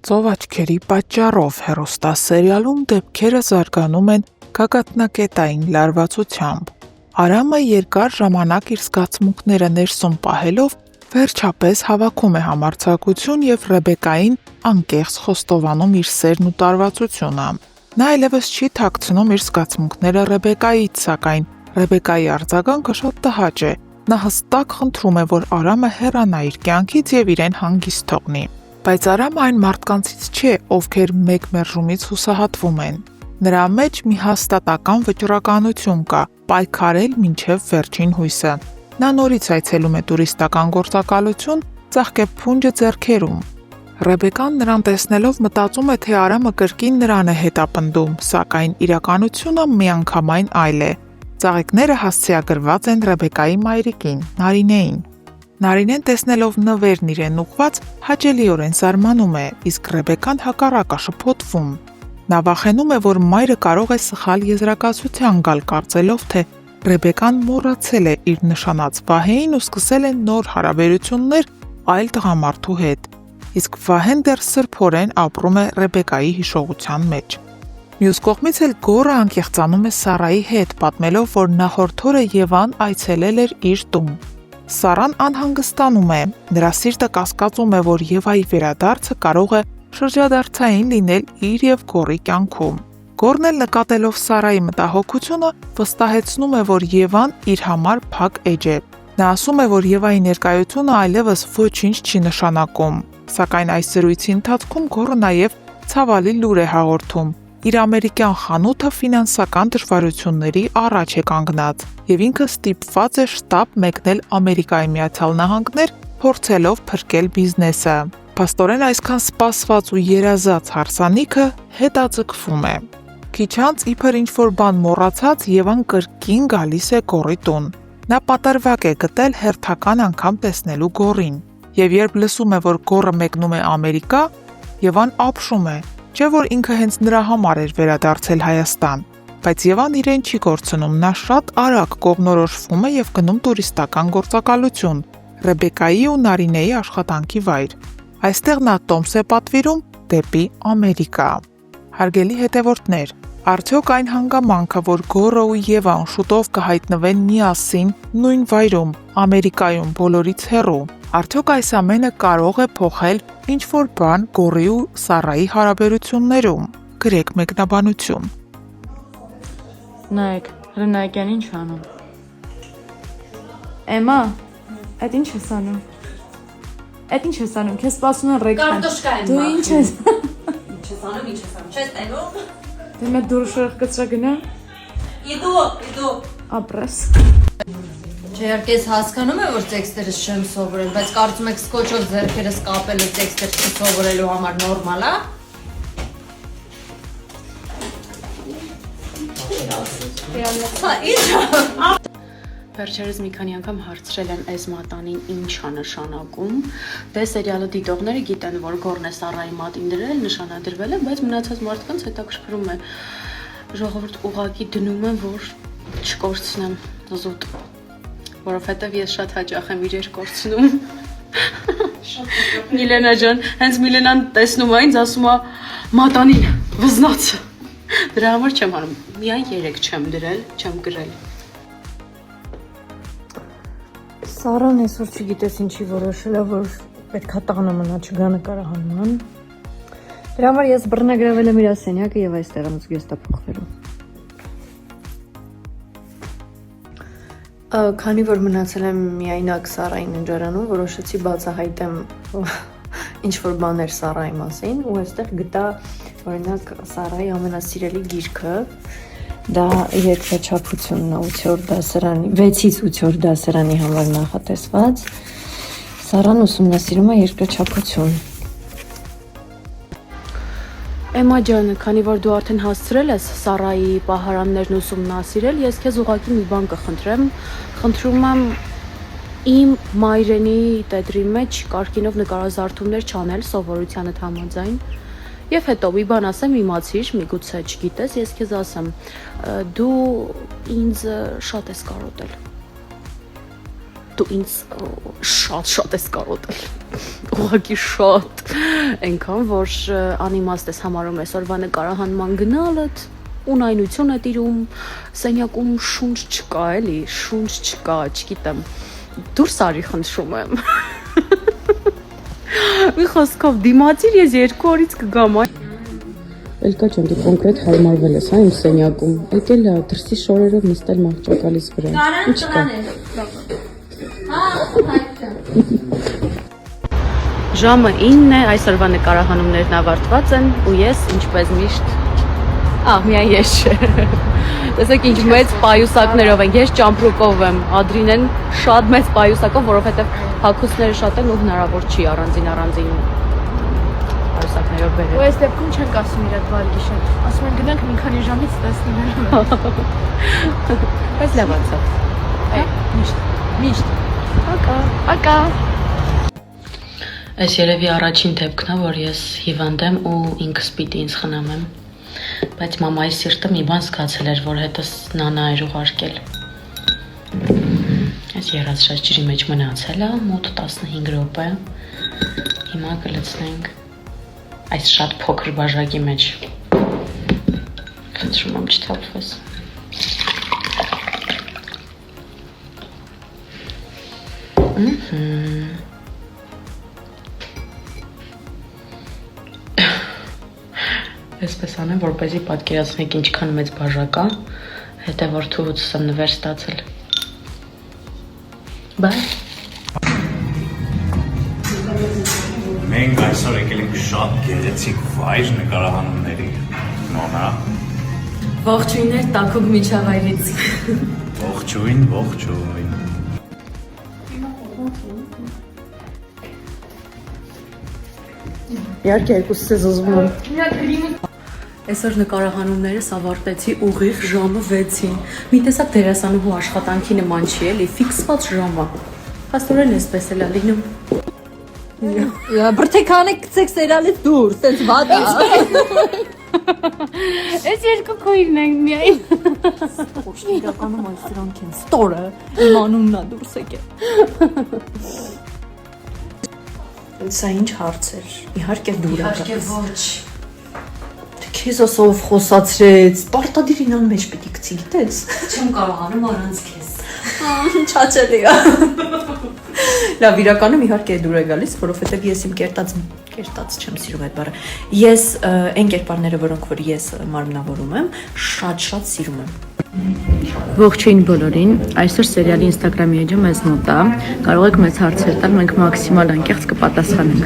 ծով աչքերի պատճառով հեռուստասերիալում դեպքերը զարգանում են գագաթնակետային լարվածությամբ։ Արամը երկար ժամանակ իր զգացմունքները ներսում պահելով վերջապես հավաքում է համարձակություն և Ռեբեկային անկեղծ խոստովանում իր սերն ու տարվածությունը։ Նա այլևս չի թաքցնում իր զգացմունքները Ռեբեկայից, սակայն Ռեբեկայի արձագանքը շատ տհաճ է։ Նա հստակ խնդրում է, որ Արամը հեռանա իր կյանքից և իրեն հանգիստ թողնի։ Բայց Արամը այն մարդկանցից չէ, ովքեր մեկ մերժումից հուսահատվում են։ Նրա մեջ մի հաստատական վճռականություն կա՝ պայքարել մինչև վերջին հույսը։ Նա նորից այցելում է տուրիստական գործակալություն, ծաղկեփունջը ձեռքերում։ Ռեբեկան նրան տեսնելով մտածում է, թե Արամը կրկին նրան է հետապնդում, սակայն իրականությունը միանգամայն այլ է։ Ծաղիկները հասցեագրված են Ռեբեկայի մայրիկին՝ Նարինեին։ Նարինեն տեսնելով նվերն իրեն ուղված, հաճելիորեն զարմանում է, իսկ Ռեբեկան հակառակը շփոթվում։ Նա վախենում է, որ մայրը կարող է սխալ եզրակացության գալ, կարծելով, թե Ռեբեկան մոռացել է իր նշանած Վահեին ու սկսել է նոր հարաբերություններ այլ տղամարդու հետ։ Իսկ Վահեն դեռ սրբորեն ապրում է Ռեբեկայի հիշողության մեջ։ Մյուս կողմից էլ Գոռը անկեղծանում է Սարայի հետ, պատմելով, որ նախորդ օրը Եվան այցելել էր իր տուն։ Սարան անհանգստանում է, նրա սիրտը կասկածում է, որ Եվայի վերադարձը կարող է շրջադարձային լինել իր և Գոռի կյանքում։ Գոռն էլ նկատելով Սարայի մտահոգությունը, վստահեցնում է, որ Եվան իր համար փակ էջ է։ Նա ասում է, որ Եվայի ներկայությունը այլևս ոչինչ չի նշանակում, սակայն այս զրույցի ընթացքում Գոռը նաև ցավալի լուր է հաղորդում։ Իր ամերիկյան խանութը ֆինանսական դժվարությունների առաջ է կանգնած, և ինքը ստիպված է շտապ մեկնել Ամերիկայի Միացյալ Նահանգներ, փորձելով փրկել բիզնեսը։ Փաստորեն այսքան սպասված ու երազած հարսանիքը հետաձգվում է։ Քիչ անց իբր ինչ-որ բան մոռացած Եվան կրկին գալիս է Գոռի տուն։ Նա պատրվակ է գտել հերթական անգամ տեսնելու Գոռին։ Եվ երբ լսում է, որ Գոռը մեկնում է Ամերիկա, Եվան ապշում է, չէ՞ որ ինքը հենց նրա համար էր վերադարձել Հայաստան։ Բայց Եվան իրեն չի կորցնում, նա շատ արագ կողմնորոշվում է և գնում տուրիստական գործակալություն՝ Ռեբեկայի ու Նարինեի աշխատանքի վայր։ Այստեղ նա տոմս է պատվիրում դեպի Ամերիկա։ Հարգելի հետևորդներ, արդյոք այն հանգամանքը, որ Գոռը ու Եվան շուտով կհայտնվեն միասին նույն վայրում, Ամերիկայում բոլորից հեռու, արդյոք այս ամենը կարող է փոխել ինչ-որ բան Գոռի ու Սարայի հարաբերություններում։ Գրեք մեկնաբանություն։ Նայեք, հրնայեկյան ինչ անում։ Էմա, այդ ինչ ես անում։ Այդ ինչ ես անում, քեզ սպասում են ռեքտան։ Կարտոշկա եմ։ Դու ինչ ես։ Ինչ ես անում, չես տենում։ Դե մեկ դուրս կծրա գնա։ Իդու։ Ապրես։ Չէ, ես հասկանում եմ, որ տեքստերս չեմ սովորել, բայց կարծում եք սկոչով ձեռքերս կապելը տեքստեր չսովորելու համար նորմալ է։ Հա, ինչ։ Վերջերս մի քանի անգամ հարցրել եմ այս մատանին ինչ է նշանակում։ Դե սերիալը դիտողները գիտեն, որ Գոռն է Սարայի մատին դրել, նշանադրվել է, բայց մնացած մարդկանց հետաքրքրում է։ Ժողովուրդ ուղղակի դնում են, որ չկորցնեմ զուտ, որովհետև ես շատ հաճախ եմ իրեր կորցնում։ Միլենա ջան, հենց Միլենան տեսնում է ինձ, ասում է մատանին վզնացը։ Դրա համար չեմ անում, միայն 3 չեմ դրել, չեմ գրել։ Սարան այսօր չգիտես ինչի որոշել է, որ պետքա տանը մնա, չգա նկարահանման։ Դրա համար ես բռնագրավել եմ իր սենյակը և այստեղ եմ զգեստափոխվելու։ Քանի որ մնացել եմ միայնակ Սարայի ննջարանում, որոշեցի բացահայտեմ ինչ-որ բաներ Սարայի մասին ու այստեղ գտա օրինակ Սարայի ամենասիրելի գիրքը, դա երկրաչափությունն է 8-րդ դասարանի, 6-ից 8-րդ դասարանի համար նախատեսված։ Սարան ուսումնասիրում է երկրաչափություն։ Էմա ջան, քանի որ դու արդեն հասցրել ես Սարայի պահարաններն ուսումնասիրել, ես քեզ ուղղակի մի բան կխնդրեմ։ Խնդրում եմ իմ մայրենի տետրի մեջ կարգինով նկարազարդումներ չանել սովորությանդ համաձայն։ Եվ հետո մի բան ասեմ, իմացիր, միգուցե չգիտես, ես քեզ ասեմ, դու ինձ շատ ես կարոտել։ դու ինձ շատ ես կարոտել։ Ուղղակի շատ։ Այնքան որ անիմաստ ես համարում այսօրվա նկարահանման գնալդ, ունայնություն է տիրում, սենյակում շունչ չկա, էլի, շունչ չկա, չգիտեմ։ Դուրս արի խնդրում եմ։ Մի խոսքով դիմացիր ես 2 օրից կգամ։ Էլկա ջան, դու կոնկրետ հարմարվել ես, հա, իմ սենյակում։ Եկել է դրսի շորերով նստել մահճակալից վրա։ Ինչ կա։ Ժամը 9 է, այսօրվա նկարահանումներն ավարտված են ու ես ինչպես միշտ միայն ես չէ։ Տեսեք ինչ մեծ պայուսակներով են, ես ճամպրուկով եմ, Ադրինեն շատ մեծ պայուսակով, որովհետև հագուստները շատ են ու հնարավոր չի առանձին պայուսակներով բերել։ Ու այս դեպքում չենք ասում իր այդ վարգիշը, ասում են գնանք մի քանի ժամից տեսնենք։ Բայց լավ անցավ։ Միշտ։ Ակա։ Այս երևի առաջին դեպքն է, որ ես հիվանդ եմ ու ինքս պիտի ինձ խնամեմ։ Բայց մամայի սիրտը մի բան զգացել էր, որ հետս նանա էր ուղարկել։ Այս երազշած ջրի մեջ մնացել է մոտ 15 րոպե։ Հիմա կլցնենք այս շատ փոքր բաժակի մեջ։ Խնդրում եմ չթափվես։ Այսպես անեմ, որպեսզի պատկերացնեք ինչքան մեծ բաժակ է, հետո որ թուղուց եմ նվեր ստացել։ Բայ։ Մենք այսօր եկել ենք շատ գեղեցիկ վայր նկարահանումների։ Նոնա։ Ողջույններ Տաքուկ միջավայրից։ Ողջույն։ Իհարկե երկուսս ես ուզում եմ։ Այսօր նկարահանումներս ավարտեցի ուղիղ ժամը 6-ին։ Մի տեսակ դերասանուհու աշխատանքի նման չի էլի, ֆիքսված ժամը։ Փաստորեն էսպես էլ է լինում։ Բրթեքանը գցեք սերիալից դուրս, տենց վատ է։ Այս երկու քույրն են միայն։ Ոչ իրականում այս դրանք են ստորը, իմ անունն է դուրս եկել։ Սա ինչ հարց էր։ Իհարկե դուր է։ Իհարկե ոչ։ Քեզ ասով խոսացրեց, պարտադիր ինան մեջ պիտի գցի, գիտես։ Չեմ կարողանում առանց քեզ։ Չաչելի է։ Լավ, իրականում իհարկե դուր է գալիս, որովհետև ես իմ կերտած չեմ սիրում այդ բառը։ Ես այն կերպարները, որոնք որ ես մարմնավորում եմ, շատ սիրում եմ։ Ողջույն բոլորին, այսօր սերիալի Instagram-ի էջը մեզ մոտ է, կարող եք մեզ հարցեր տալ, մենք մաքսիմալ անկեղծ կպատասխանենք։